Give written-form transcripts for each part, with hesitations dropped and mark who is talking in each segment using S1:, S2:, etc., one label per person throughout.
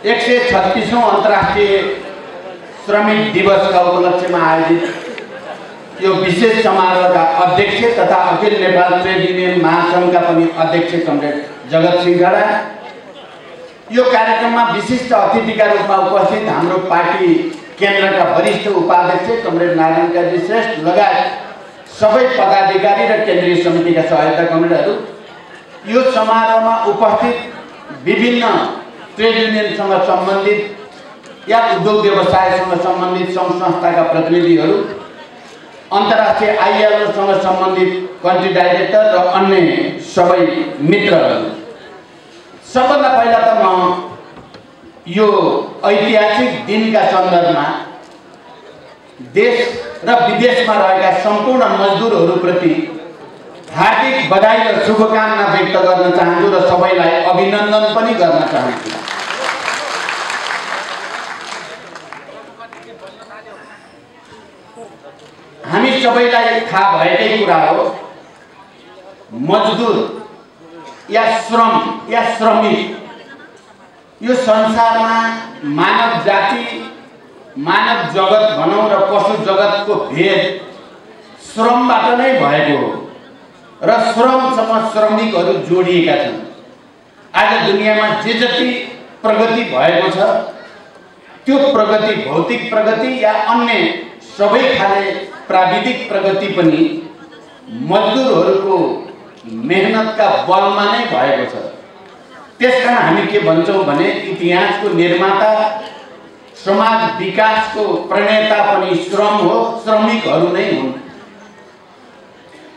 S1: 136औं अन्तर्राष्ट्रिय श्रमिक दिवसका उपलक्ष्यमा आयोजित यो विशेष समारोहका अध्यक्ष तथा अखिल नेपाल ट्रेड युनियन महासंघका पनि अध्यक्ष कमरेड जगत सिंह गडा, यो कार्यक्रममा विशिष्ट अतिथिका रूपमा उपस्थित हाम्रो पार्टी केन्द्रका वरिष्ठ उपाध्यक्ष कमरेड नारायण काजी श्रेष्ठ लगायत सबै पदाधिकारी र केन्द्रीय समितिका सहायता कमरेडहरू, यो समारोहमा उपस्थित विभिन्न ट्रेड युनियनसँग सम्बन्धित या उद्योग व्यवसायसँग सम्बन्धित सङ्घ संस्थाका प्रतिनिधिहरू, अन्तर्राष्ट्रिय आइएलओसँग सम्बन्धित कन्ट्री डाइरेक्टर र अन्य सबै मित्रहरू, सबभन्दा पहिला त म यो ऐतिहासिक दिनका सन्दर्भमा देश र विदेशमा रहेका सम्पूर्ण मजदुरहरूप्रति हार्दिक बधाई र शुभकामना व्यक्त गर्न चाहन्छु र सबैलाई अभिनन्दन पनि गर्न चाहन्छु। हामी सबैलाई थाहा भएकै कुरा हो, मजदुर या श्रम या श्रमिक यो संसारमा मानव जाति, मानव जगत भनौँ र पशु जगतको भेद श्रमबाट नै भएको हो र श्रमसँग श्रमिकहरू जोडिएका छन्। आज दुनियाँमा जे जति प्रगति भएको छ त्यो प्रगति, भौतिक प्रगति या अन्य सबै खाले प्राविधिक प्रगति पनि मजदुरहरूको मेहनतका बलमा नै भएको छ। त्यसकारण हामी के भन्छौँ भने इतिहासको निर्माता, समाज विकासको प्रणेता पनि श्रम हो, श्रमिकहरू नै हुन्।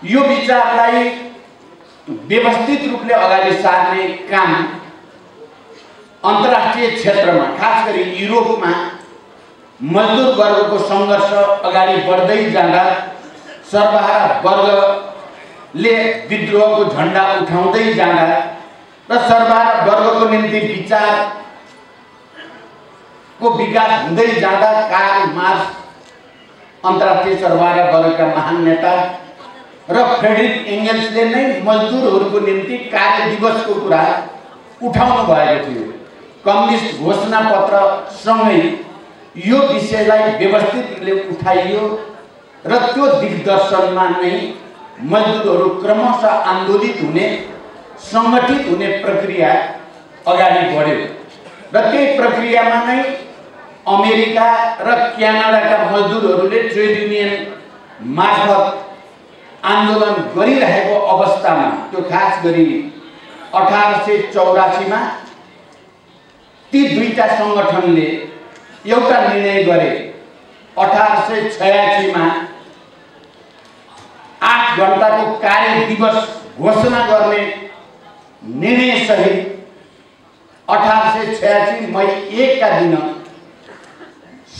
S1: यो विचारलाई व्यवस्थित रूपले अगाडि सार्ने काम अन्तर्राष्ट्रिय क्षेत्रमा, खास गरी युरोपमा मजदुर वर्गको सङ्घर्ष अगाडि बढ्दै जाँदा सर्वहारा वर्गले विद्रोहको झण्डा उठाउँदै जाँदा र सर्वहारा वर्गको निम्ति विचारको विकास हुँदै जाँदा कार्ल मार्क्स अन्तर्राष्ट्रिय सर्वहारा वर्गका महान नेता र फ्रेडरिक एङ्गेल्सले नै मजदुरहरूको निम्ति कार्य दिवसको कुरा उठाउनु भएको थियो। कम्युनिस्ट घोषणा पत्रसँगै यो विषयलाई व्यवस्थित रूपले उठाइयो र त्यो दिग्दर्शनमा नै मजदुरहरू क्रमशः आन्दोलित हुने, सङ्गठित हुने प्रक्रिया अगाडि बढ्यो र त्यही प्रक्रियामा नै अमेरिका र क्यानाडाका मजदुरहरूले ट्रेड युनियन मार्फत आन्दोलन गरिरहेको अवस्थामा, त्यो खास गरी 1884 मा ती दुईटा सङ्गठनले एउटा निर्णय गरे। 1886 मा 8 घण्टाको कार्य दिवस घोषणा गर्ने निर्णय सहित 1886 मई 1 का दिन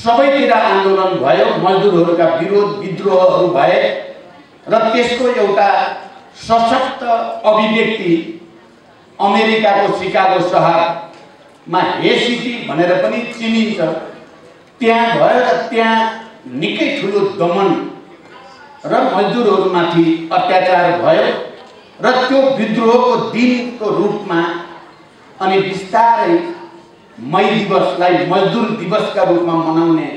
S1: सबैतिर आन्दोलन भयो, मजदुरहरूका विरोध विद्रोहहरू भए र त्यसको एउटा सशक्त अभिव्यक्ति अमेरिकाको सिकागो सहरमा हे सिटी भनेर पनि चिनिन्छ, त्यहाँ भयो र त्यहाँ निकै ठुलो दमन र मजदुरहरूमाथि अत्याचार भयो र त्यो विद्रोहको दिनको रूपमा अनि बिस्तारै मई दिवसलाई मजदुर दिवसका रूपमा मनाउने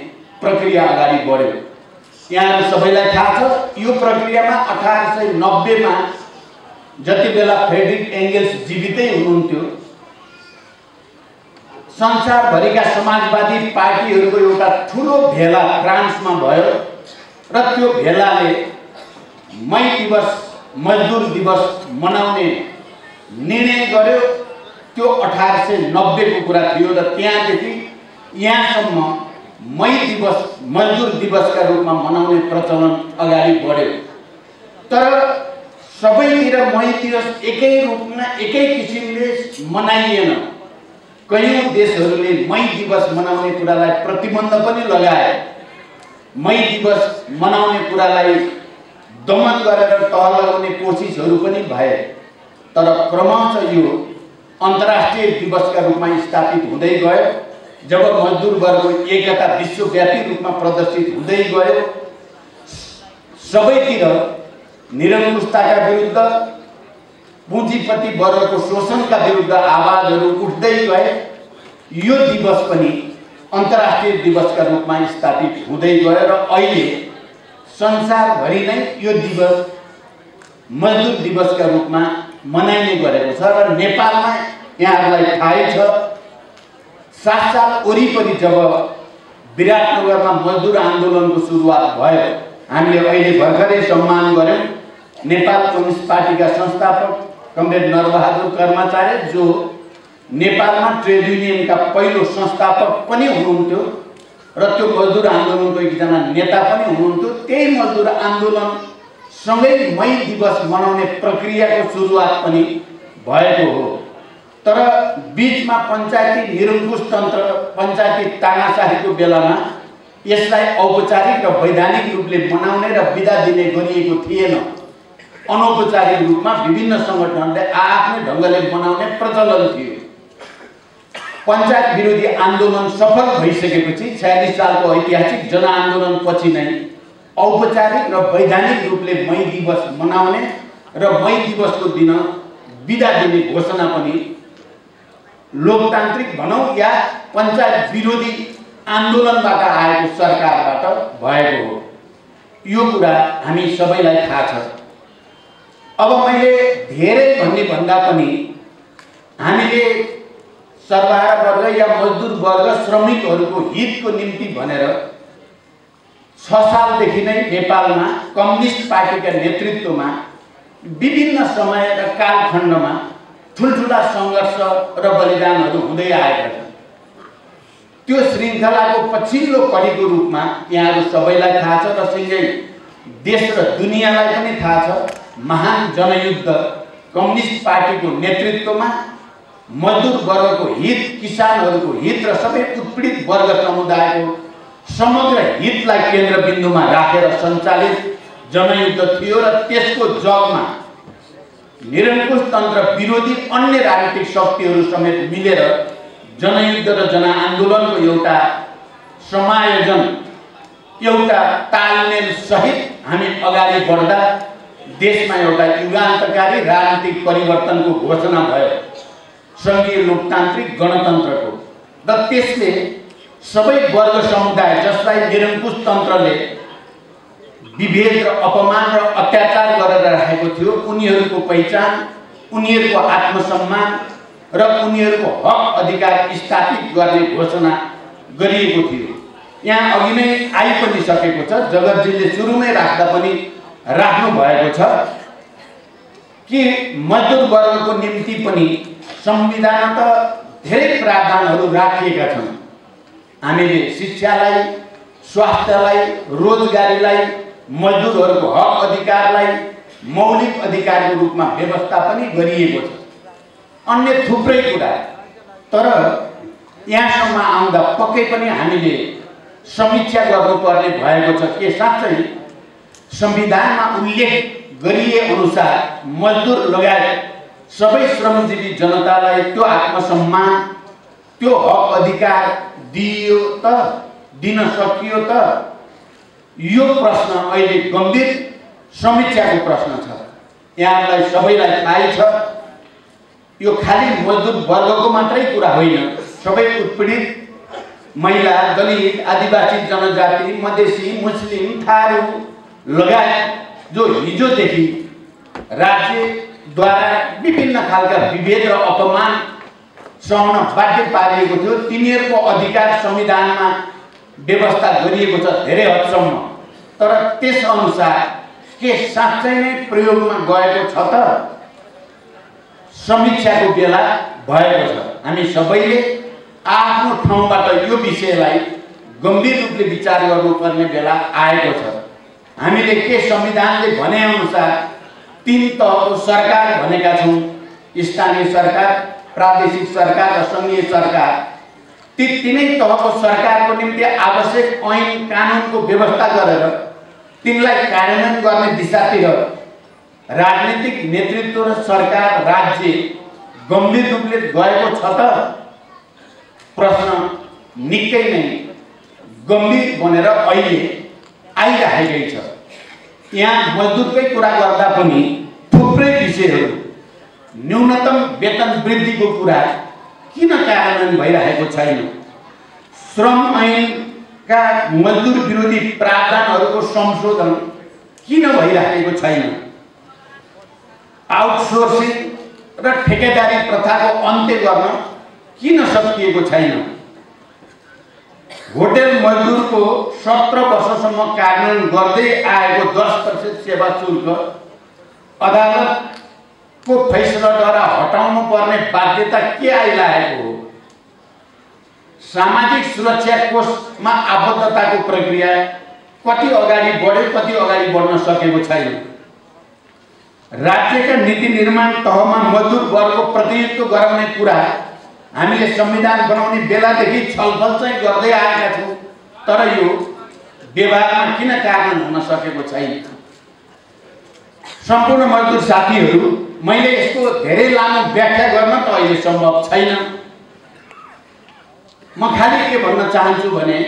S1: प्रक्रिया अगाडि बढ्यो। यहाँहरू सबैलाई थाहा छ, यो प्रक्रियामा 1890 मा जति बेला फ्रेडरिक एङ्गेल्स जीवितै हुनुहुन्थ्यो, संसारभरिका समाजवादी पार्टीहरूको एउटा ठुलो भेला फ्रान्समा भयो र त्यो भेलाले मई दिवस, मजदुर दिवस मनाउने निर्णय गर्यो। त्यो 1890 को कुरा थियो र त्यहाँदेखि यहाँसम्म मई दिवस मजदुर दिवसका रूपमा मनाउने प्रचलन अगाडि बढ्यो। तर सबैतिर मई दिवस एकै रूपमा, एकै किसिमले मनाइएन। कयौं देशहरूले मई दिवस मनाउने कुरालाई प्रतिबन्ध पनि लगाए, मई दिवस मनाउने कुरालाई दमन गरेर तह लगाउने कोसिसहरू पनि भए। तर क्रमशः यो अन्तर्राष्ट्रिय दिवसका रूपमा स्थापित हुँदै गयो। जब मजदुर वर्गको एकता विश्वव्यापी रूपमा प्रदर्शित हुँदै गयो, सबैतिर निरङ्कुशताका विरुद्ध, पुँजीपति वर्गको शोषणका विरुद्ध आवाजहरू उठ्दै गए यो दिवस पनि अन्तर्राष्ट्रिय दिवसका रूपमा स्थापित हुँदै गयो र अहिले संसारभरि नै यो दिवस मजदुर दिवसका रूपमा मनाइने गरेको छ र नेपालमा यहाँहरूलाई थाहै छ 7 साल वरिपरि जब विराटनगरमा मजदुर आन्दोलनको सुरुवात भयो हामीले अहिले भर्खरै सम्मान गर्यौं नेपाल कम्युनिस्ट पार्टीका संस्थापक कमरेड नरबहादुर कर्माचार्य जो नेपालमा ट्रेड युनियनका पहिलो संस्थापक पनि हुनुहुन्थ्यो र त्यो मजदुर आन्दोलनको एकजना नेता पनि हुनुहुन्थ्यो। त्यही मजदुर आन्दोलन सँगै मई दिवस मनाउने प्रक्रियाको सुरुवात पनि भएको हो। तर बीचमा पञ्चायती निरङ्कुश तन्त्र पञ्चायती तानाशाहीको बेलामा यसलाई औपचारिक र वैधानिक रूपले मनाउने र बिदा दिने गरिएको थिएन। अनौपचारिक रूपमा विभिन्न सङ्गठनले आफ्नै ढङ्गले मनाउने प्रचलन थियो। पञ्चायत विरोधी आन्दोलन सफल भइसकेपछि 46 सालको ऐतिहासिक जनआन्दोलन पछि नै औपचारिक र वैधानिक रूपले मई दिवस मनाउने र मई दिवसको दिन बिदा दिने घोषणा पनि लोकतान्त्रिक भनौं या पञ्चायत विरोधी आन्दोलनबाट आएको सरकारबाट भएको हो। यो कुरा हामी सबैलाई थाहा छ। अब मैले धेरै भन्ने भन्दा पनि हामीले सर्वहारा वर्ग या मजदुर वर्ग श्रमिकहरूको हितको निम्ति भनेर 6 सालदेखि नै नेपालमा कम्युनिस्ट पार्टीका नेतृत्वमा विभिन्न समय र कालखण्डमा ठुल्ठुला सङ्घर्ष र बलिदानहरू हुँदै आएका छन्। त्यो श्रृङ्खलाको पछिल्लो कडीको रूपमा यहाँहरू सबैलाई थाहा छ र सँगै देश र दुनियाँलाई पनि थाहा छ महान जनयुद्ध कम्युनिस्ट पार्टीको नेतृत्वमा मजदुर वर्गको हित, किसानहरूको हित र सबै उत्पीडित वर्ग समुदायको समग्र हितलाई केन्द्रबिन्दुमा राखेर सञ्चालित जनयुद्ध थियो र त्यसको जगमा निरङ्कुश तन्त्र विरोधी अन्य राजनीतिक शक्तिहरू समेत मिलेर जनयुद्ध र जनआन्दोलनको एउटा समायोजन, एउटा तालमेल सहित हामी अगाडि बढ्दा देशमा एउटा युगान्तकारी राजनीतिक परिवर्तनको घोषणा भयो सङ्घीय लोकतान्त्रिक गणतन्त्रको। र त्यसले सबै वर्ग समुदाय जसलाई निरङ्कुश तन्त्रले विभेद र अपमान र अत्याचार गरेर राखेको थियो उनीहरूको पहिचान, उनीहरूको आत्मसम्मान र उनीहरूको हक अधिकार स्थापित गर्ने घोषणा गरिएको थियो। यहाँ अघि नै आइ पनि सकेको छ, जगतजीले सुरुमै राख्दा पनि राख्नु भएको छ कि मजदुर वर्गको निम्ति पनि संविधानमा त धेरै प्रावधानहरू राखिएका छन्। हामीले शिक्षालाई, स्वास्थ्यलाई, रोजगारीलाई, मजदुरहरूको हक अधिकारलाई मौलिक अधिकारको रूपमा व्यवस्था पनि गरिएको छ। अन्य थुप्रै कुरा। तर यहाँसम्म आउँदा पक्कै पनि हामीले समीक्षा गर्नुपर्ने भएको छ के साँच्चै संविधानमा उल्लेख गरिए अनुसार मजदुर लगायत सबै श्रमजीवी जनतालाई त्यो आत्मसम्मान, त्यो हक अधिकार दियो त, दिन सकियो त? यो प्रश्न अहिले गम्भीर समीक्षाको प्रश्न छ। यहाँलाई सबैलाई थाहै छ यो खाली मजदुर वर्गको मात्रै कुरा होइन। सबै उत्पीडित महिला, दलित, आदिवासी जनजाति, मधेसी, मुस्लिम, थारू लगायत जो हिजोदेखि राज्यद्वारा विभिन्न खालका विभेद र अपमान सहन बाध्य पारिएको थियो, तिनीहरूको अधिकार संविधानमा व्यवस्था गरिएको छ धेरै हदसम्म। तर त्यस अनुसार के साँच्चै नै प्रयोगमा गएको छ त? समीक्षाको बेला भएको छ। हामी सबैले आफ्नो ठाउँबाट यो विषयलाई गम्भीर रूपले विचार गर्नुपर्ने बेला आएको छ। हामीले के संविधानले भने अनुसार 3 तहको सरकार भनेका छौँ, स्थानीय सरकार, प्रादेशिक सरकार र सङ्घीय सरकार। ती तीनै तहको सरकारको निम्ति आवश्यक ऐन कानुनको व्यवस्था गरेर तिनलाई कार्यान्वयन गर्ने दिशातिर राजनीतिक नेतृत्व र सरकार, राज्य गम्भीर रूपले गएको छ त? प्रश्न निकै नै गम्भीर बनेर अहिले आइराखेकै छ। यहाँ मजदुरकै कुरा गर्दा पनि थुप्रै विषयहरू, न्यूनतम वेतन वृद्धिको कुरा, किन कार्यान्वयन भइरहेको छैन? श्रम ऐनका मजदुर विरोधी प्रावधानहरूको संशोधन किन भइरहेको छैन? आउटसोर्सिङ र ठेकेदारी प्रथाको अन्त्य गर्न किन सकिएको छैन? होटल मजदुरको 17 वर्षसम्म कार्यान्वयन गर्दै आएको 10% सेवा शुल्क अदालतको फैसलाद्वारा हटाउनु पर्ने बाध्यता के आइरहेको हो? सामाजिक सुरक्षा कोषमा आबद्धताको प्रक्रिया कति अगाडि बढ्यो, कति अगाडि बढ्न सकेको छैन? राज्यका नीति निर्माण तहमा मजदुर वर्गको प्रतिनिधित्व गराउने कुरा हामीले संविधान बनाउने बेलादेखि छलफल चाहिँ गर्दै आएका छौँ, तर यो व्यवहारमा किन कार्यान्वयन हुन सकेको छैन? सम्पूर्ण मजदुर साथीहरू, मैले यसको धेरै लामो व्याख्या गर्न त अहिले सम्भव छैन। म खालि के भन्न चाहन्छु भने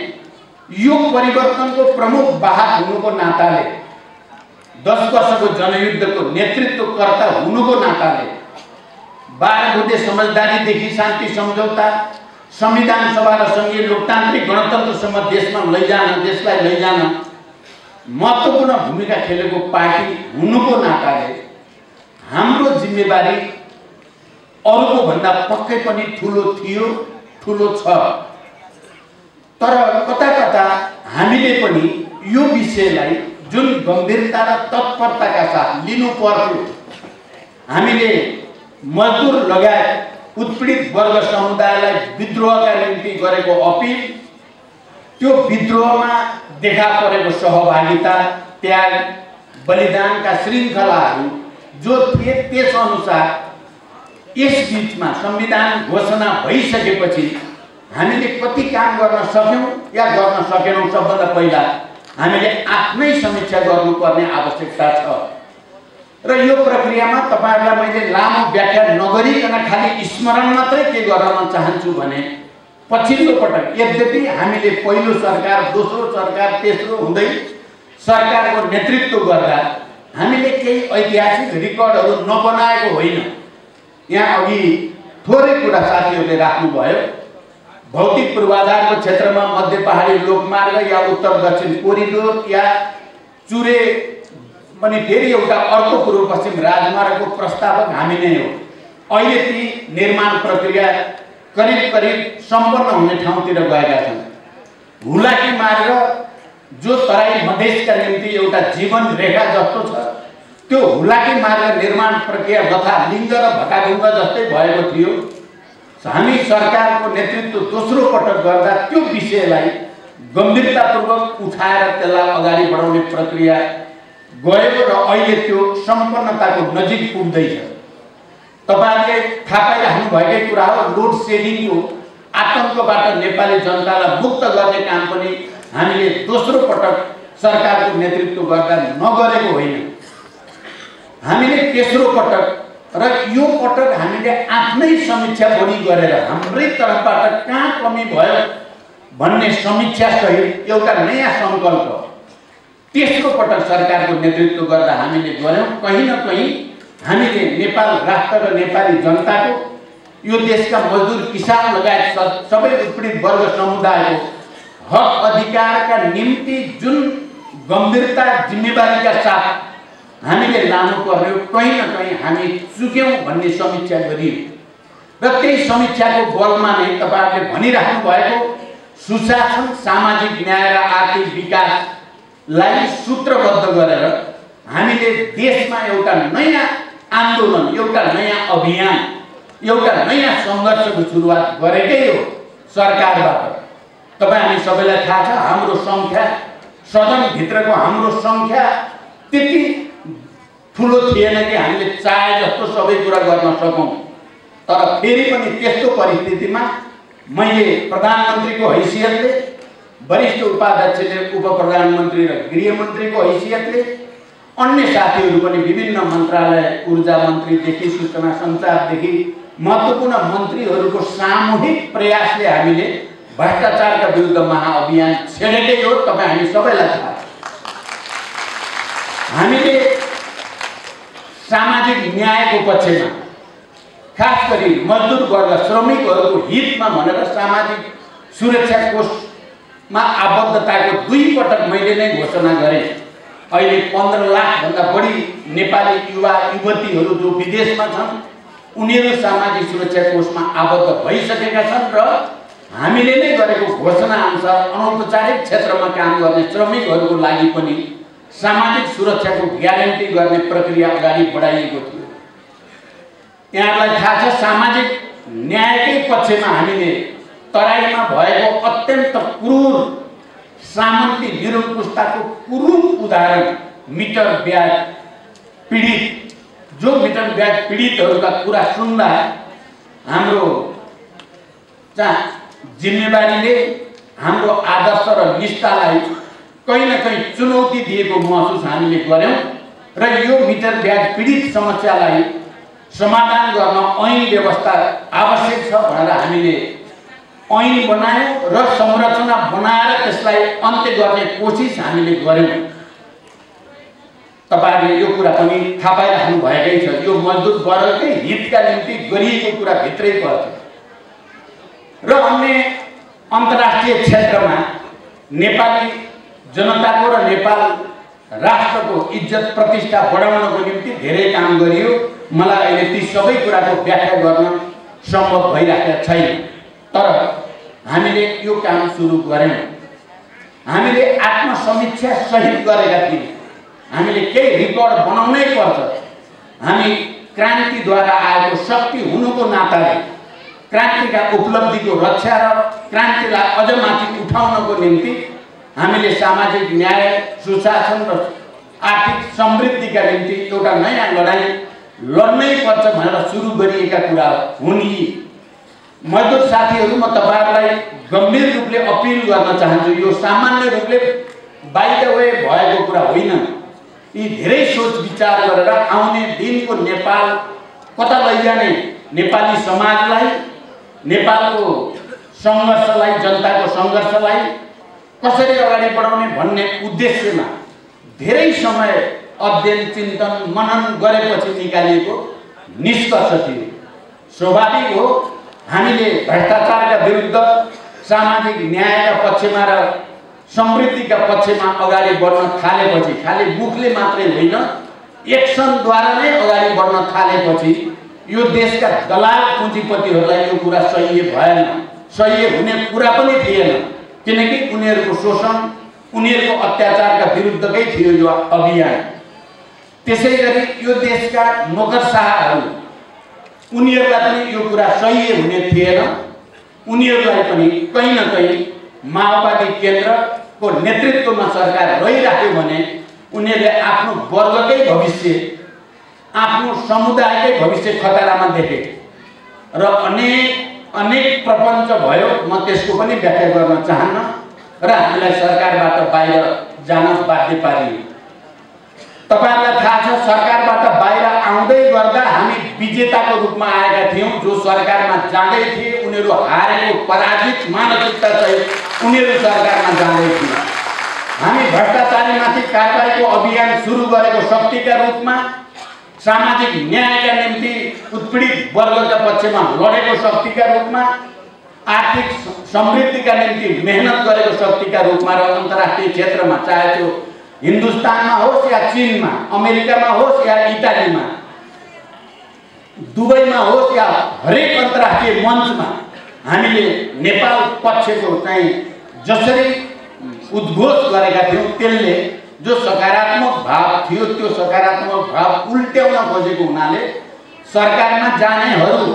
S1: यो परिवर्तनको प्रमुख वाहक हुनुको नाताले, 10 वर्षको जनयुद्धको नेतृत्वकर्ता हुनुको नाताले 12 बुँदे समझदारीदेखि शान्ति सम्झौता, संविधान सभा र संघीय लोकतान्त्रिक गणतन्त्रसम्म देशलाई लैजान महत्त्वपूर्ण भूमिका खेलेको पार्टी हुनुको नाताले हाम्रो जिम्मेवारी अरूको भन्दा पक्कै पनि ठुलो थियो, ठुलो छ। तर कता कता हामीले पनि यो विषयलाई जुन गम्भीरता र तत्परताका साथ लिनु पर्थ्यो, हामीले मजदुर लगायत उत्पीडित वर्ग समुदायलाई विद्रोहका निम्ति गरेको अपिल, त्यो विद्रोहमा देखा परेको सहभागिता, त्याग, बलिदानका श्रृङ्खलाहरू जो थिए, त्यसअनुसार यस बीचमा संविधान घोषणा भइसकेपछि हामीले कति काम गर्न सक्यौँ या गर्न सकेनौँ, सबभन्दा पहिला हामीले आफ्नै समीक्षा गर्नुपर्ने आवश्यकता छ। र यो प्रक्रियामा तपाईहरुलाई मैले लामो व्याख्या नगरिकन खाली स्मरण मात्रै के गराउन चाहन्छु भने पछिल्लो पटक यद्यपि हामीले पहिलो सरकार, दोस्रो सरकार, तेस्रो हुँदै सरकारको नेतृत्व गर्दा हामीले केही ऐतिहासिक रेकर्डहरू नबनाएको होइन। यहाँ अघि थोरै कुरा साथीहरूले राख्नुभयो। भौतिक पूर्वाधारको क्षेत्रमा मध्य पहाडी लोकमार्ग या उत्तर दक्षिण कोरिडोर या चुरे पनि फेरि एउटा अर्को पूर्व पश्चिम राजमार्गको प्रस्तावक हामी नै हो। अहिले ती निर्माण प्रक्रिया करिब करिब सम्पन्न हुने ठाउँतिर गएका छन्। हुलाकी मार्ग जो तराई मधेसका निम्ति एउटा जीवन रेखा जस्तो छ, त्यो हुलाकी मार्ग निर्माण प्रक्रिया लथा लिङ्ग र भटाढुङ्गा जस्तै भएको थियो। हामी सरकारको नेतृत्व दोस्रो पटक गर्दा त्यो विषयलाई गम्भीरतापूर्वक उठाएर त्यसलाई अगाडि बढाउने प्रक्रिया गयो र अहिले त्यो सम्पन्नताको नजिक पुग्दैछ। तपाईहरुले थाहा पाइराख्नु भएकै कुरा हो, लोड सेडिङको आतंकबाट नेपाली जनतालाई मुक्त गर्ने काम पनि हामीले दोस्रो पटक सरकारको नेतृत्व गर्दा नगरेको होइन। हामीले तेस्रो पटक र यो पटक हामीले आफ्नै समीक्षा बढी गरेर हाम्रै तर्फबाट कहाँ कमी भयो भन्ने समीक्षा सहित एउटा नयाँ संकल्प तेस्रो पटक सरकारको नेतृत्व गर्दा हामीले गर्यौं। कहीं न कहीं हामीले नेपाल राष्ट्र र नेपाली जनताको, यो देशका मजदुर, किसान लगायत सबै उत्पीडित वर्ग समुदायको हक अधिकारका निम्ति जुन गम्भीरता जिम्मेवारीका साथ हामीले लानु पर्यो, कहीं न कहीं हामी चुक्यौं भन्ने समीक्षा गरियो र त्यही समीक्षाको बलमा नै तपाईहरुले भनिराख्नु भएको सुशासन, सामाजिक न्याय र आर्थिक विकासलाई सूत्रबद्ध गरेर हामीले देशमा एउटा नयाँ आन्दोलन, एउटा नयाँ अभियान, एउटा नयाँ संघर्षको सुरुवात गरेकै हो सरकारबाट। तपाई हामी सबैलाई थाहा छ, हाम्रो संख्या, सदनभित्रको हाम्रो संख्या त्यति ठुलो थिएन कि हामीले चाहे जस्तो सबै कुरा गर्न सकौं। तर फेरि पनि त्यस्तो परिस्थितिमा मैले प्रधानमन्त्रीको हैसियतले, वरिष्ठ उपाध्यक्षले उप प्रधानमन्त्री र गृहमन्त्रीको हैसियतले, अन्य साथीहरू पनि विभिन्न मन्त्रालय, ऊर्जा मन्त्रीदेखि सूचना सञ्चारदेखि महत्त्वपूर्ण मन्त्रीहरूको सामूहिक प्रयासले हामीले भ्रष्टाचारका विरुद्ध महाअभियान छेडेकै हो। तपाई हामी सबैलाई थाहा छ। हामीले सामाजिक न्यायको पक्षमा खास गरी मजदुर वर्ग श्रमिकहरूको हितमा भनेर सामाजिक सुरक्षा कोषमा आबद्धताको 2 पटक मैले नै घोषणा गरेँ। अहिले 15 लाखभन्दा बढी नेपाली युवा युवतीहरू जो विदेशमा छन् उनीहरू सामाजिक सुरक्षा कोषमा आबद्ध भइसकेका छन् र हामीले नै गरेको घोषणा अनुसार अनौपचारिक क्षेत्रमा काम गर्ने श्रमिकहरूको लागि पनि सामाजिक सुरक्षाको ग्यारेन्टी गर्ने प्रक्रिया अगाडि बढाइएको थियो। यहाँलाई थाहा छ सामाजिक न्यायकै पक्षमा हामीले तराईमा भएको अत्यन्त क्रूर सामन्ती निरङ्कुशताको क्रूर उदाहरण मिटर ब्याज पीडित जो मिटर ब्याज पीडितहरूका कुरा सुन्दा हाम्रो जिम्मेवारीले हाम्रो आदर्श र निष्ठालाई कहीँ न कहीँ चुनौती दिएको महसुस हामीले गर्यौं र यो मिटर ब्याज पीडित समस्यालाई समाधान गर्न ऐन व्यवस्था आवश्यक छ भनेर हामीले ऐन बनायौं र संरचना बनाएर त्यसलाई अन्त्य गर्ने कोसिस हामीले गर्यौं। तपाईहरुले यो कुरा पनि थाहा पाइराख्नु भएकै छ। यो मजदुर वर्गकै हितका निम्ति गरिएको कुरा भित्रै पर्छ र अन्य अन्तर्राष्ट्रिय क्षेत्रमा नेपाली जनताको र नेपाल राष्ट्रको इज्जत प्रतिष्ठा बढाउनको निम्ति धेरै काम गरियो। मलाई अहिले ती सबै कुराको व्याख्या गर्न सम्भव भइरहेको छैन, तर हामीले यो काम सुरु गर्यौं। हामीले आत्मसमीक्षा सहित गरेका थियौं। हामीले केही रिकर्ड बनाउनै पर्छ। हामी क्रान्तिद्वारा आएको शक्ति हुनुको नाताले क्रान्तिका उपलब्धिको रक्षा र क्रान्तिलाई अझ माथि उठाउनको निम्ति हामीले सामाजिक न्याय, सुशासन र आर्थिक समृद्धिका निम्ति एउटा नयाँ लडाई लड्नै पर्छ भनेर सुरु गरिएका कुरा हुन्। यी मजदुर साथीहरू, म तपाईहरुलाई गम्भीर रूपले अपील गर्न चाहन्छु। यो सामान्य रूपले बाइ द वे भएको कुरा होइन। यी धेरै सोच विचार गरेर आउने दिनको नेपाल कता लैजाने, नेपाली समाजलाई, नेपालको संघर्षलाई, जनताको संघर्षलाई कसरी अगाडि बढाउने भन्ने उद्देश्यमा धेरै समय अध्ययन, चिन्तन, मनन गरेपछि निकालिएको निष्कर्ष थियो। स्वाभाविक हो, हामीले भ्रष्टाचारका विरुद्ध, सामाजिक न्यायका पक्षमा र समृद्धिका पक्षमा अगाडि बढ्न थालेपछि, खाली मुखले मात्रै होइन एक्सनद्वारा नै अगाडि बढ्न थालेपछि यो देशका दलाल पुँजीपतिहरूलाई यो कुरा सह्य भएन। सह्य हुने कुरा पनि थिएन, किनकि उनीहरूको शोषण, उनीहरूको अत्याचारका विरुद्धकै थियो यो अभियान। त्यसैगरी यो देशका नोकरशाहहरू, उनीहरूलाई पनि यो कुरा सह्य हुने थिएन। उनीहरूलाई पनि कहीँ न कहीँ माओवादी केन्द्रको नेतृत्वमा सरकार रहिराख्यो भने उनीहरूले आफ्नो वर्गकै भविष्य, आफ्नो समुदायकै भविष्य खतरामा देखे र अनेक प्रपञ्च भयो। म त्यसको पनि व्याख्या गर्न चाहन्न र हामीलाई सरकारबाट बाहिर जान बाध्य पारियो। तपाईहरुलाई थाहा छ, सरकारबाट बाहिर आउँदै गर्दा हामी विजेताको रूपमा आएका थियौं। जो सरकारमा जाँदै थिए उनीहरू हारेको, पराजित मानसिकता सहित उनीहरू सरकारमा जाँदै थिए। हामी भ्रष्टाचारीमाथि कारबाहीको अभियान सुरु गरेको शक्तिका रूपमा, सामाजिक न्यायका निम्ति उत्पीडित वर्गका पक्षमा लडेको शक्तिका रूपमा, आर्थिक समृद्धिका निम्ति मेहनत गरेको शक्तिका रूपमा र अन्तर्राष्ट्रिय क्षेत्रमा, चाहे त्यो हिन्दुस्तानमा होस् या चीनमा, अमेरिकामा होस् या इटालीमा, दुबईमा होस् या हरेक अन्तर्राष्ट्रिय मञ्चमा हामीले नेपाल पक्षको चाहिँ जसरी उद्घोष गरेका थियौं, त्यसले जो सकारात्मक भाव थियो त्यो सकारात्मक भाव उल्ट्याउन खोजेको हुनाले सरकारमा जानेहरू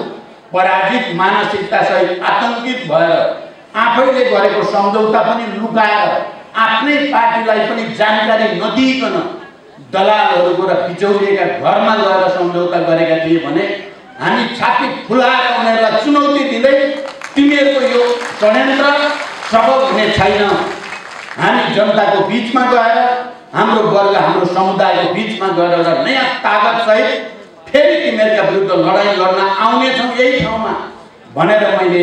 S1: पराजित मानसिकता सहित आतंकित भएर आफैले गरेको सम्झौता पनि लुकाएर आफ्नै पार्टीलाई पनि जानकारी नदिइकन दलालहरूको र बिचौलिएका घरमा गएर सम्झौता गरेका थिए भने हामी छाती फुलाएर उनीहरूलाई चुनौती दिँदै तिमीहरूको यो षड्यन्त्र सफल हुने छैन। हामी जनताको बीचमा गएर, हाम्रो वर्ग, हाम्रो समुदायको बीचमा गएर नयाँ ताकत सहित फेरि तिमीहरूका विरुद्ध लडाईँ लड्न आउनेछौँ यही ठाउँमा भनेर मैले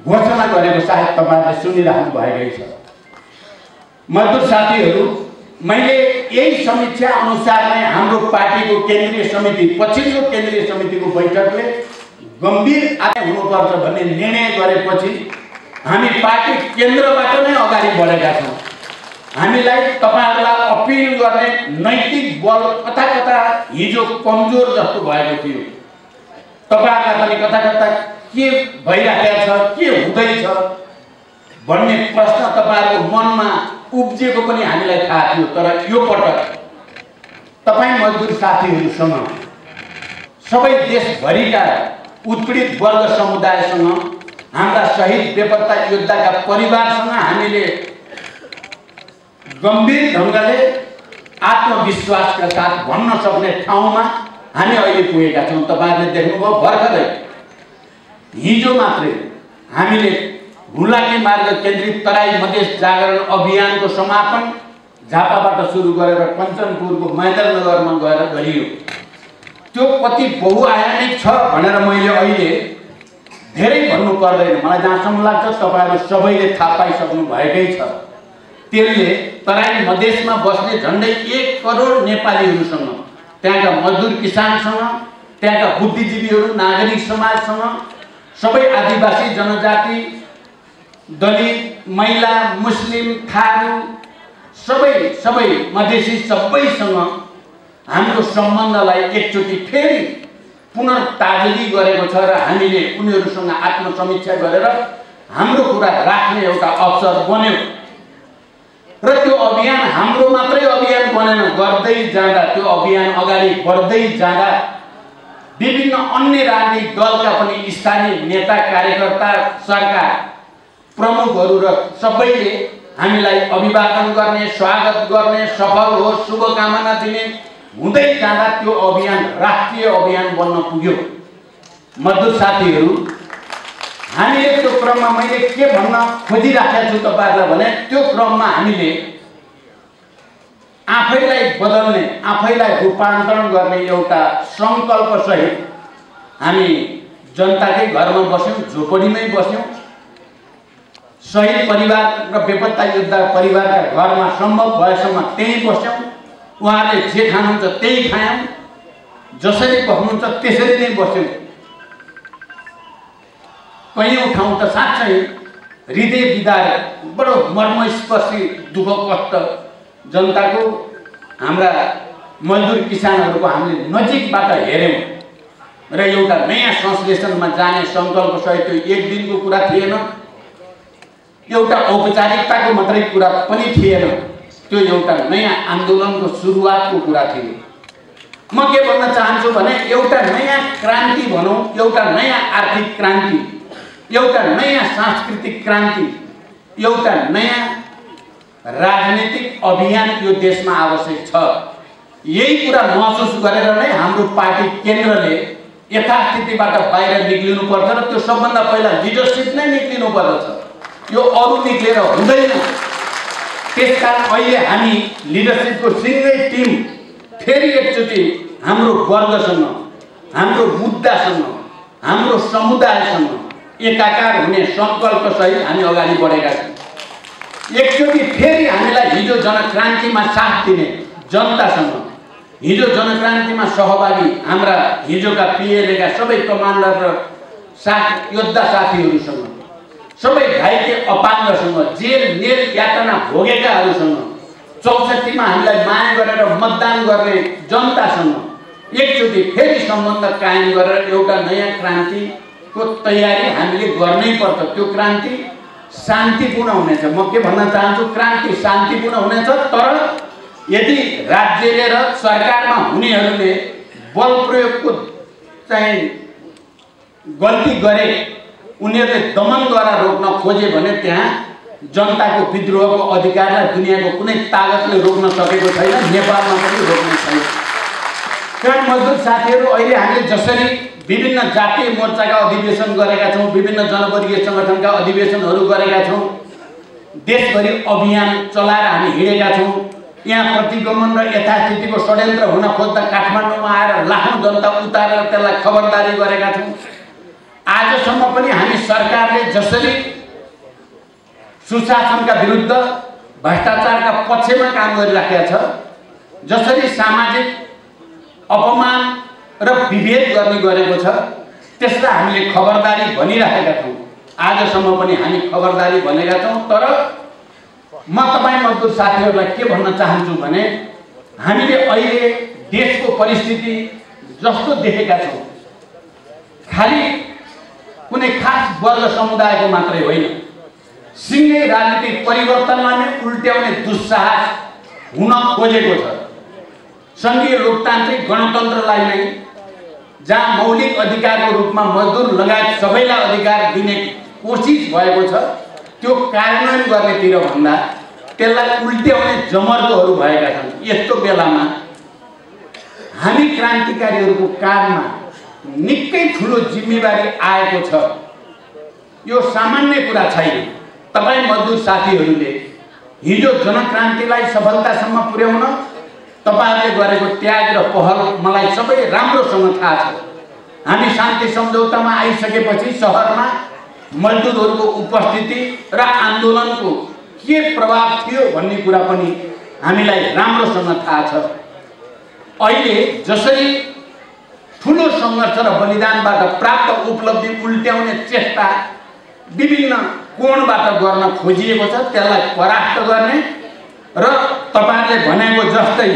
S1: घोषणा गरेको सायद तपाईहरुले सुनिराख्नु भएकै छ। मजदुर साथीहरू, मैले यही समीक्षा अनुसार नै हाम्रो पार्टीको केन्द्रीय समिति, पछिल्लो केन्द्रीय समितिको बैठकले गम्भीर हुनुपर्छ भन्ने निर्णय गरेपछि हामी पार्टी केन्द्रबाट नै अगाडि बढेका छौँ। हामीलाई तपाईहरुलाई अपिल गर्ने नैतिक बल कता कता हिजो कमजोर जस्तो भएको थियो। तपाईहरुलाई पनि कता कता के भइरहेको छ, के हुँदैछ भन्ने प्रश्न तपाईहरुको मनमा उब्जेको पनि हामीलाई थाहा थियो। तर यो पटक तपाई मजदुर साथीहरुसँग, सबै देशभरिका उत्पीडित वर्ग समुदायसँग, हाम्रा शहीद बेपत्ता योद्धाका परिवारसँग हामीले गम्भीर ढंगले आत्मविश्वासका साथ भन्न सक्ने ठाउँमा हामी अहिले पुगेका छौँ। तपाईहरुले देख्नुभयो भर्खरै हिजो मात्रै हामीले हुलाकी मार्ग केन्द्रित तराई मधेस जागरण अभियानको समापन झापाबाट सुरु गरेर कञ्चनपुरको मैदाननगरमा गएर गरियो। त्यो कति बहुआयामिक छ भनेर मैले अहिले धेरै भन्नु पर्दैन। मलाई जहाँसम्म लाग्छ तपाईहरु सबैले थाहा पाइसक्नु भएकै छ। त्यसले तराई मधेसमा बस्ने झन्डै 1 करोड नेपालीहरुसँग, त्यहाँका मजदुर किसानसँग, त्यहाँका बुद्धिजीवीहरु, नागरिक समाजसँग, सबै आदिवासी जनजाति, दलित, महिला, मुस्लिम, थारू, सबै मधेसी सबैसँग हाम्रो सम्बन्धलाई एकचोटि फेरि पुनर्ताजगी गरेको छ र हामीले उनीहरुसँग आत्मसमीक्षा गरेर हाम्रो कुरा राख्ने एउटा अवसर बन्यो। र त्यो अभियान हाम्रो मात्रै अभियान बनेन, गर्दै जाँदा त्यो अभियान अगाडि बढ्दै जाँदा विभिन्न अन्य राजनीतिक दलका पनि स्थानीय नेता, कार्यकर्ता, सरकार प्रमुखहरु र सबैले हामीलाई अभिवादन गर्ने, स्वागत गर्ने, सफल होस्, शुभकामना दिने हुँदै जाँदा त्यो अभियान राष्ट्रिय अभियान बन्न पुग्यो। मजदुर साथीहरु, हामीले त्यो क्रममा मैले के भन्न खोजिराखेको छु तपाईहरुलाई भने, त्यो क्रममा हामीले आफैलाई बदल्ने, आफैलाई रूपान्तरण गर्ने एउटा संकल्प सहित हामी जनताकै घरमा बस्यौं, झोपडीमै बस्यौं। शहीद परिवार र बेपत्ता योद्धा परिवारका घरमा सम्भव भएसम्म त्यही बस्यौं। उहाँले जे खानुहुन्छ त्यही खायौं, जसरी बस्नुहुन्छ त्यसरी नै बस्यौं। कयौं ठाउँ त साँच्चै हृदय विदारक, बडो मर्मस्पर्शी दुःख कष्ट जनताको, हाम्रा मजदुर किसानहरुको हामीले नजिकबाट हेर्यौं र एउटा नयाँ संश्लेषणमा जाने संकल्प सहित त्यो एक दिनको कुरा थिएन, एउटा औपचारिकताको मात्रै कुरा पनि थिएन, त्यो एउटा नयाँ आन्दोलनको सुरुवातको कुरा थियो। म के भन्न चाहन्छु भने एउटा नयाँ क्रान्ति भनौं, एउटा नयाँ आर्थिक क्रान्ति, एउटा नयाँ सांस्कृतिक क्रान्ति, एउटा नयाँ राजनीतिक अभियान यो देशमा आवश्यक छ। यही कुरा महसुस गरेर नै हाम्रो पार्टी केन्द्रले यथास्थितिबाट बाहिर निक्लिनु पर्छ र त्यो सबभन्दा पहिला लिडरशिप नै निक्लिनु पर्छ। यो अरु निक्लेर हुँदैन। त्यसकारण अहिले हामी लिडरशिपको सिंगै टिम फेरि एकचोटि हाम्रो वर्गसँग, हाम्रो मुद्दासँग, हाम्रो समुदायसँग एकाकार हुने संकल्प सहित हामी अगाडि बढेका छौँ। एकचोटि फेरि हामीलाई हिजो जनक्रान्तिमा साथ दिने जनतासँग, हिजो जनक्रान्तिमा सहभागी हाम्रा हिजोका पिएलएका सबै कमान्डर र योद्धा साथीहरुसँग, सबै घाइते अपाङ्गसँग, जेल नेल यातना भोगेकाहरुसँग, 64 मा हामीलाई माया गरेर मतदान गर्ने जनतासँग एकचोटि फेरि सम्बन्ध कायम गरेर एउटा नयाँ क्रान्तिको तयारी हामीले गर्नै पर्छ। त्यो क्रान्ति शान्तिपूर्ण हुनेछ। म के भन्न चाहन्छु, क्रान्ति शान्तिपूर्ण हुनेछ, तर यदि राज्यले र सरकारमा हुनेहरूले बल प्रयोगको चाहिँ गल्ती गरे, उनीहरूले दमनद्वारा रोक्न खोजे भने त्यहाँ जनताको विद्रोहको अधिकारलाई दुनियाँको कुनै ताकतले रोक्न सकेको छैन, नेपालमा पनि रोक्ने छैन। कारण मजदुर साथीहरु, अहिले हामीले जसरी विभिन्न जातीय मोर्चाका अधिवेशन गरेका छौं, विभिन्न जनवर्गीय संगठनका अधिवेशनहरू गरेका छौं, देशभरि अभियान चलाएर हामी हिँडेका छौं। यहाँ प्रतिगमन र यथास्थितिको षड्यन्त्र हुन खोज्दा काठमाडौँमा आएर लाखौं जनता उतारेर त्यसलाई खबरदारी गरेका छौं। आजसम्म पनि हामी सरकारले जसरी सुशासनका विरुद्ध, भ्रष्टाचारका पक्षमा काम गरिराखेको छ, जसरी सामाजिक अपमान र विभेद गर्ने गरेको छ, त्यसलाई हामीले खबरदारी भनिरहेका छौँ। आजसम्म पनि हामी खबरदारी भनेका छौँ। तर म तपाईँ मजदुर साथीहरूलाई के भन्न चाहन्छु भने हामीले अहिले देशको परिस्थिति जस्तो देखेका छौँ, खालि कुनै खास वर्ग समुदायको मात्रै होइन, सिङ्गै राजनीतिक परिवर्तनलाई नै उल्ट्याउने दुस्साहस हुन खोजेको छ। सङ्घीय लोकतान्त्रिक गणतन्त्रलाई नै जहाँ मौलिक अधिकारको रूपमा मजदुर लगायत सबैलाई अधिकार दिने कोसिस भएको छ, त्यो कार्यान्वयन गर्नेतिर भन्दा त्यसलाई उल्ट्याउने जमर्कोहरू भएका छन्। यस्तो बेलामा हामी क्रान्तिकारीहरूको काँधमा निकै ठुलो जिम्मेवारी आएको छ। यो सामान्य कुरा छैन। तपाईँ मजदुर साथीहरूले हिजो जनक्रान्तिलाई सफलतासम्म पुर्याउन तपाईहरुले गरेको त्याग र पहल मलाई सबै राम्रोसँग थाहा छ। हामी शान्ति सम्झौतामा आइसकेपछि शहरमा मजदुरहरूको उपस्थिति र आन्दोलनको के प्रभाव थियो भन्ने कुरा पनि हामीलाई राम्रोसँग थाहा छ। अहिले जसरी ठुलो सङ्घर्ष र बलिदानबाट प्राप्त उपलब्धि उल्ट्याउने चेष्टा विभिन्न कोणबाट गर्न खोजिएको छ, त्यसलाई परास्त गर्ने र तपाईहरुले भनेको जस्तै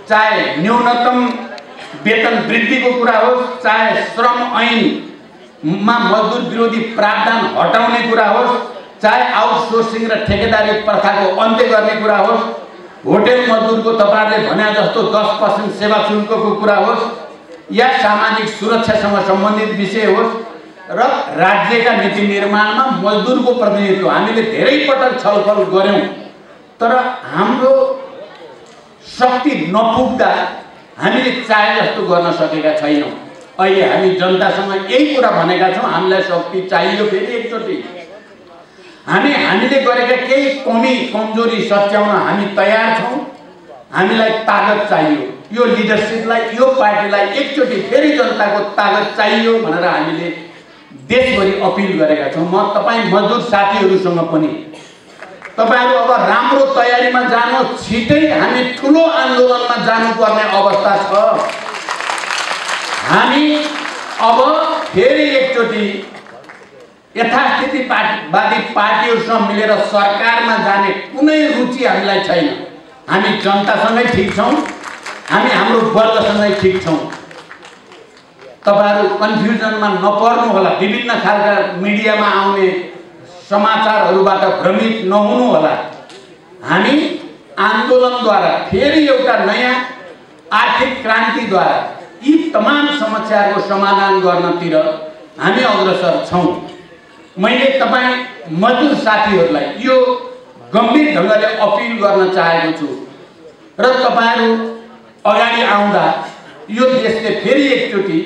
S1: चाहे न्यूनतम वेतन वृद्धिको कुरा होस्, चाहे श्रम ऐनमा मजदुर विरोधी प्रावधान हटाउने कुरा होस्, चाहे आउटसोर्सिङ र ठेकेदारी प्रथाको अन्त्य गर्ने कुरा होस्, होटेल मजदुरको तपाईहरुले भने जस्तो 10% सेवा शुल्कको कुरा होस्, या सामाजिक सुरक्षासँग सम्बन्धित विषय होस् र राज्यका नीति निर्माणमा मजदुरको प्रतिनिधित्व हामीले धेरै पटक छलफल गर्यौं। तर हाम्रो शक्ति नपुग्दा हामीले चाहे जस्तो गर्न सकेका छैनौं। अहिले हामी जनतासँग यही कुरा भनेका छौं, हामीलाई शक्ति चाहियो। फेरि एकचोटि हामीले गरेका केही कमी कमजोरी सच्याउन हामी तयार छौं। हामीलाई ताकत चाहियो। यो लिडरशिपलाई, यो पार्टीलाई एकचोटि फेरि जनताको ताकत चाहियो भनेर हामीले देशभरि अपिल गरेका छौं। म तपाईँ मजदुर साथीहरूसँग पनि तपाईहरु अब राम्रो तयारीमा जानु, छिटै हामी ठुलो आन्दोलनमा जानुपर्ने अवस्था छ। हामी अब फेरि एकचोटि यथास्थितिवादी पार्टीहरूसँग मिलेर सरकारमा जाने कुनै रुचि हामीलाई छैन। हामी जनतासँगै ठिक छौं, हामी हाम्रो वर्गसँगै ठिक छौं। तपाईहरु कन्फ्युजनमा नपर्नु होला, विभिन्न खालका मिडियामा आउने समाचारहरूबाट भ्रमित नहुनु होला। हामी आन्दोलनद्वारा फेरि एउटा नयाँ आर्थिक क्रान्तिद्वारा यी तमाम समस्याहरूको समाधान गर्नतिर हामी अग्रसर छौं। मैले तपाईँ मजदुर साथीहरूलाई यो गम्भीर ढंगले अपिल गर्न चाहेको छु र तपाईहरु अगाडि आउँदा यो देशले फेरि एकचोटि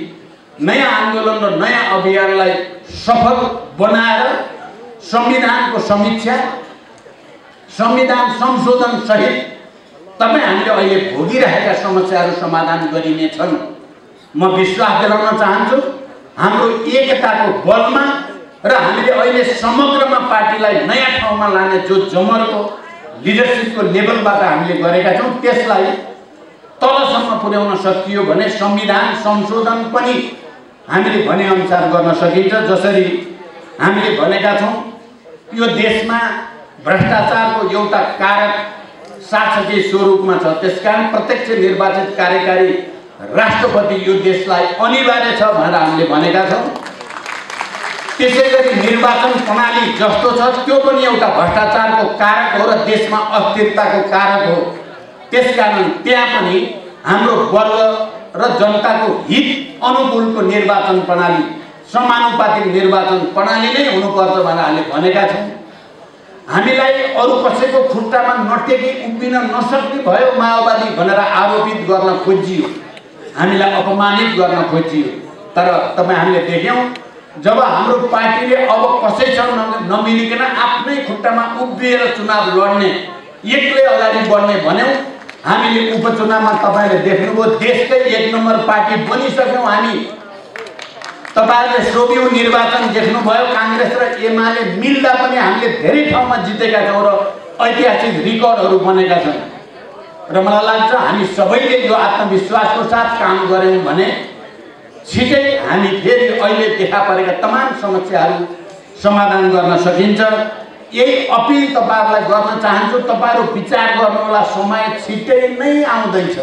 S1: नयाँ आन्दोलन र नयाँ अभियानलाई सफल बनाएर संविधानको समीक्षा, संविधान संशोधन सहित तपाईँ हामीले अहिले भोगिरहेका समस्याहरू समाधान गरिनेछन्। म विश्वास दिलाउन चाहन्छु हाम्रो एकताको बलमा र हामीले अहिले समग्रमा पार्टीलाई नयाँ ठाउँमा लाने जो जमर्को लिडरशिपको लेभलबाट हामीले गरेका छौं, त्यसलाई तलसम्म पुर्याउन सकियो भने संविधान संशोधन पनि हामीले भने अनुसार गर्न सकिन्छ। जसरी हामीले भनेका छौं, यो देशमा भ्रष्टाचारको एउटा कारक शासकीय स्वरूपमा छ। त्यसकारण प्रत्यक्ष निर्वाचित कार्यकारी राष्ट्रपति यो देशलाई अनिवार्य छ भनेर हामीले भनेका छौं। त्यसैगरी निर्वाचन प्रणाली जस्तो छ त्यो पनि एउटा भ्रष्टाचारको कारक हो र देशमा अस्थिरताको कारक हो। त्यसकारण त्यहाँ पनि हाम्रो वर्ग र जनताको हित अनुकूलको निर्वाचन प्रणाली, समानुपातिक निर्वाचन प्रणाली नै हुनुपर्छ भनेर हामीले भनेका छौं। हामीलाई अरु कसैको खुट्टामा नटेकी उभिन नसक्ने भयो माओवादी भनेर आरोपित गर्न खोजियो, हामीलाई अपमानित गर्न खोजियो। तर तपाईँ हामीले देख्यौं जब हाम्रो पार्टीले अब कसैसँग नमिलिकन आफ्नै खुट्टामा उभिएर चुनाव लड्ने, एक्लै अगाडि बढ्ने भन्यौं, हामीले उपचुनावमा तपाईले देख्नुभयो देशकै 1 नम्बर पार्टी बनिसक्यौं हामी। तपाईहरुले सोभियु निर्वाचन देख्नुभयो, कांग्रेस र एमाले मिल्दा पनि हामीले धेरै ठाउँमा जितेका छौं र ऐतिहासिक रेकर्डहरू बनेका छन्। र मलाई लाग्छ हामी सबैले यो आत्मविश्वासको साथ काम गर्यौं भने छिटै हामी फेरि अहिले देखा परेका तमाम समस्याहरू समाधान गर्न सकिन्छ। यही अपिल तपाईहरुलाई गर्न चाहन्छु। तपाईहरु विचार गर्नुहोला, समय छिटै नै आउँदैछ।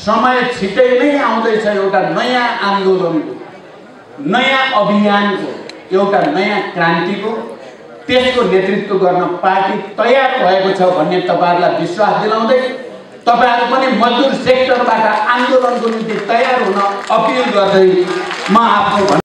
S1: समय छिटै नै आउँदैछ। एउटा नयाँ आन्दोलनको, नयाँ अभियानको, एउटा नयाँ क्रान्तिको, त्यसको नेतृत्व गर्न पार्टी तयार भएको छ भन्ने तपाईहरुलाई विश्वास दिलाउँदै तपाईहरु पनि मजदुर सेक्टरबाट आन्दोलनको निम्ति तयार हुन अपिल गर्दै म आफ्नो